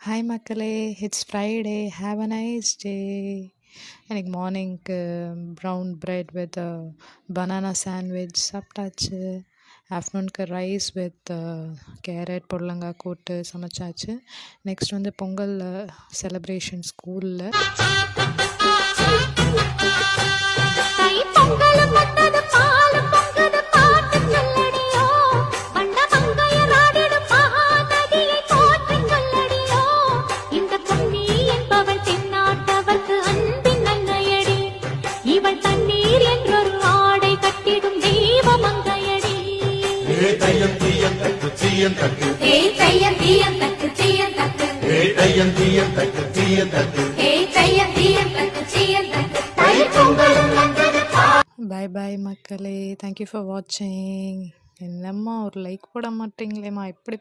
Hi மக்களே, it's Friday. Have a nice day. எனக்கு மார்னிங்க்கு brown bread with banana sandwich சாப்பிட்டாச்சு. ஆஃப்டர்நூனுக்கு ரைஸ் வித் கேரட் பொடலங்காய் கூட்டு சமைச்சாச்சு. நெக்ஸ்ட் வந்து பொங்கல் செலிப்ரேஷன் ஸ்கூலில். Bye bye மக்களே. தேங்க்யூ ஃபார் வாட்சிங். என்னம்மா ஒரு லைக் போட மாட்டீங்களேம்மா, எப்படி